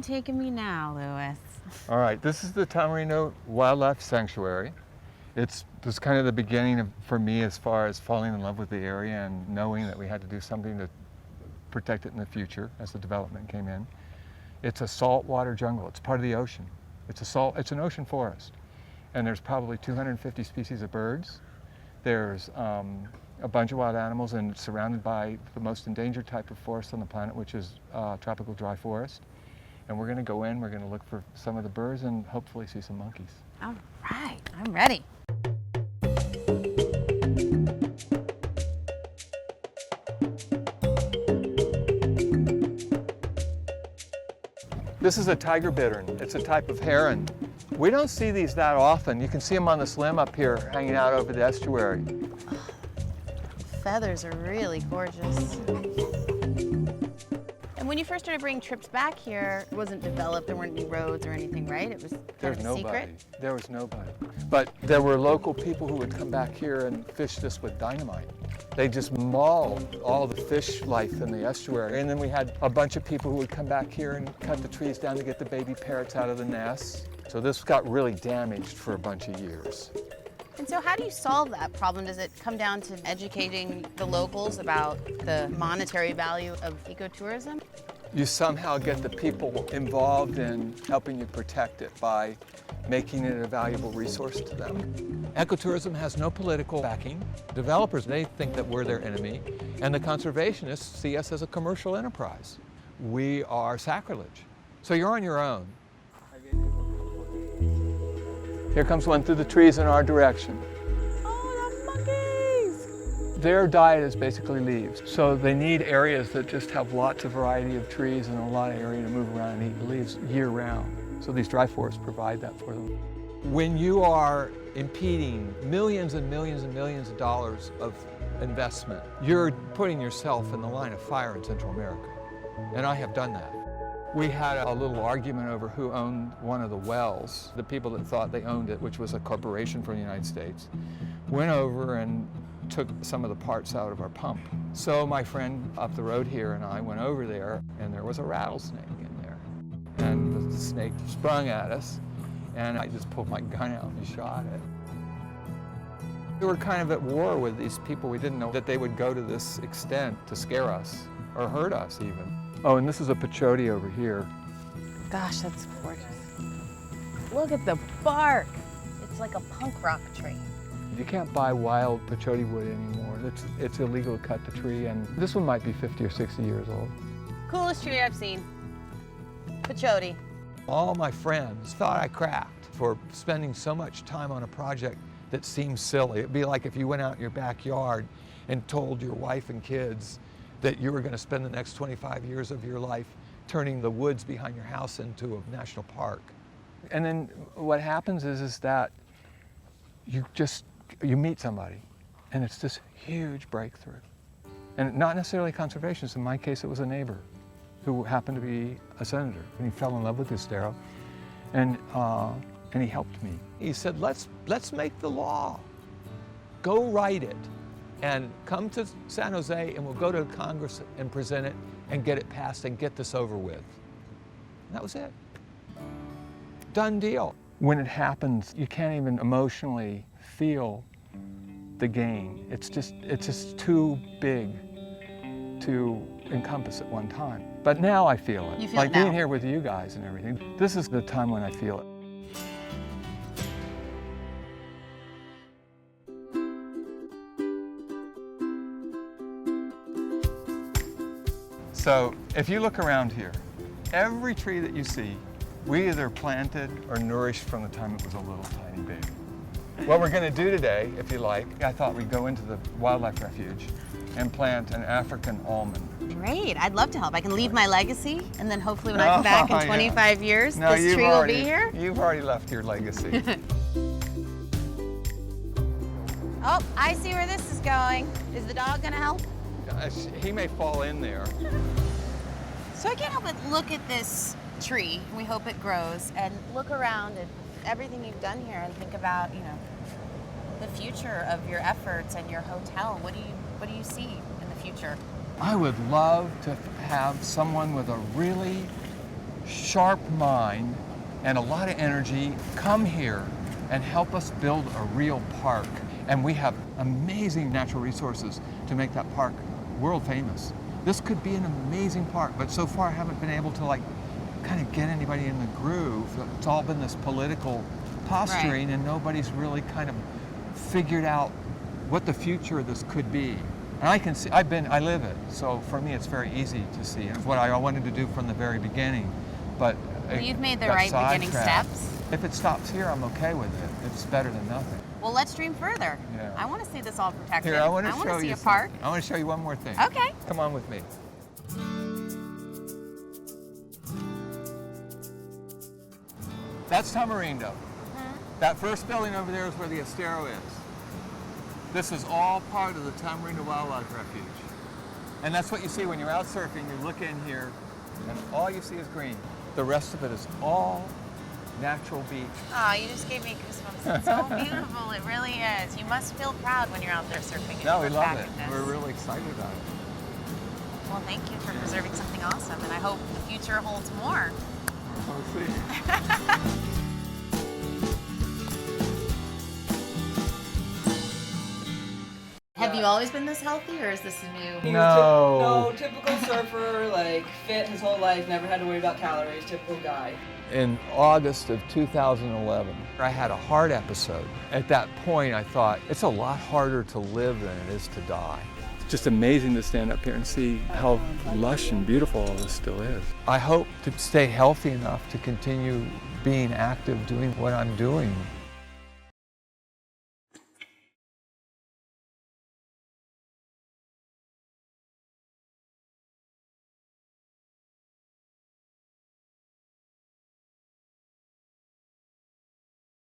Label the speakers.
Speaker 1: you taking me now, Louis?
Speaker 2: All right, this is the Tamarino Wildlife Sanctuary. It was kind of the beginning for me as far as falling in love with the area and knowing that we had to do something to protect it in the future as the development came in. It's a saltwater jungle. It's part of the ocean. It's an ocean forest. And there's probably 250 species of birds. There's a bunch of wild animals, and it's surrounded by the most endangered type of forest on the planet, which is tropical dry forest. And we're going to go in, we're going to look for some of the birds and hopefully see some monkeys.
Speaker 1: All right, I'm ready.
Speaker 2: This is a tiger bittern. It's a type of heron. We don't see these that often. You can see them on this limb up here hanging out over the estuary.
Speaker 1: Feathers are really gorgeous. And when you first started bringing trips back here, it wasn't developed, there weren't any roads or anything, right? It was kind of a secret?
Speaker 2: There was nobody. But there were local people who would come back here and fish this with dynamite. They just mauled all the fish life in the estuary. And then we had a bunch of people who would come back here and cut the trees down to get the baby parrots out of the nests. So this got really damaged for a bunch of years.
Speaker 1: And so how do you solve that problem? Does it come down to educating the locals about the monetary value of ecotourism?
Speaker 2: You somehow get the people involved in helping you protect it by making it a valuable resource to them. Ecotourism has no political backing. Developers, they think that we're their enemy, and the conservationists see us as a commercial enterprise. We are sacrilege. So you're on your own. Here comes one through the trees in our direction.
Speaker 1: Oh, the monkeys!
Speaker 2: Their diet is basically leaves. So they need areas that just have lots of variety of trees and a lot of area to move around and eat the leaves year round. So these dry forests provide that for them. When you are impeding millions and millions and millions of dollars of investment, you're putting yourself in the line of fire in Central America. And I have done that. We had a little argument over who owned one of the wells. The people that thought they owned it, which was a corporation from the United States, went over and took some of the parts out of our pump. So my friend up the road here and I went over there, and there was a rattlesnake in there. And the snake sprung at us, and I just pulled my gun out and shot it. We were kind of at war with these people. We didn't know that they would go to this extent to scare us or hurt us even. Oh, and this is a peyote over here.
Speaker 1: Gosh, that's gorgeous. Look at the bark. It's like a punk rock tree.
Speaker 2: You can't buy wild peyote wood anymore. It's illegal to cut the tree, and this one might be 50 or 60 years old.
Speaker 1: Coolest tree I've seen. Peyote.
Speaker 2: All my friends thought I cracked for spending so much time on a project that seems silly. It'd be like if you went out in your backyard and told your wife and kids that you were going to spend the next 25 years of your life turning the woods behind your house into a national park. And then what happens is that you meet somebody, and it's this huge breakthrough. And not necessarily conservationists. In my case, it was a neighbor who happened to be a senator, and he fell in love with Estero, and he helped me. He said, let's make the law. Go write it, and come to San Jose, and we'll go to Congress and present it and get it passed and get this over with. And that was it. Done deal. When it happens, you can't even emotionally feel the gain. It's just too big to encompass at one time. But now I feel it.
Speaker 1: You feel
Speaker 2: like
Speaker 1: it now.
Speaker 2: being here with you guys and everything. This is the time when I feel it. So if you look around here, every tree that you see, we either planted or nourished from the time it was a little tiny baby. What we're going to do today, if you like, I thought we'd go into the wildlife refuge and plant an African almond.
Speaker 1: Great, I'd love to help. I can leave my legacy, and then hopefully when I come back in 25 years, this tree will be here.
Speaker 2: You've already left your legacy.
Speaker 1: Oh, I see where this is going. Is the dog going to help?
Speaker 2: He may fall in there.
Speaker 1: So I can't help but look at this tree, and we hope it grows, and look around at everything you've done here and think about, the future of your efforts and your hotel. What do you see in the future?
Speaker 2: I would love to have someone with a really sharp mind and a lot of energy come here and help us build a real park. And we have amazing natural resources to make that park world famous. This could be an amazing park, but so far I haven't been able to like kind of get anybody in the groove. It's all been this political posturing,
Speaker 1: Right.
Speaker 2: and nobody's really kind of figured out what the future of this could be. And I can see, I live it, so for me it's very easy to see. It's what I wanted to do from the very beginning, but
Speaker 1: Well, you've made the
Speaker 2: got
Speaker 1: right beginning
Speaker 2: sidetracked.
Speaker 1: steps.
Speaker 2: If it stops here, I'm okay with it. It's better than nothing.
Speaker 1: Well, let's dream further.
Speaker 2: Yeah.
Speaker 1: I want to see this all protected.
Speaker 2: Here, I want to show
Speaker 1: see
Speaker 2: you
Speaker 1: a park.
Speaker 2: something. I want to show you one more thing.
Speaker 1: Okay.
Speaker 2: Come on with me. That's Tamarindo. That first building over there is where the Estero is. This is all part of the Tamarindo Wildlife Refuge. And that's what you see when you're out surfing. You look in here, and all you see is green. The rest of it is all natural beach.
Speaker 1: Oh, you just gave me goosebumps. It's so beautiful. It really is. You must feel proud when you're out there surfing. and
Speaker 2: No,
Speaker 1: you
Speaker 2: we
Speaker 1: look
Speaker 2: love
Speaker 1: back
Speaker 2: it.
Speaker 1: at this.
Speaker 2: We're really excited about it.
Speaker 1: Well, thank you for preserving something awesome, and I hope the future holds more.
Speaker 2: We'll see.
Speaker 1: Have you always been this healthy, or is this a new?
Speaker 3: He
Speaker 2: No.
Speaker 3: was typical surfer, like fit his whole life, never had to worry about calories, typical guy.
Speaker 2: In August of 2011, I had a heart episode. At that point, I thought, it's a lot harder to live than it is to die. It's just amazing to stand up here and see how lush and beautiful all this still is. I hope to stay healthy enough to continue being active, doing what I'm doing.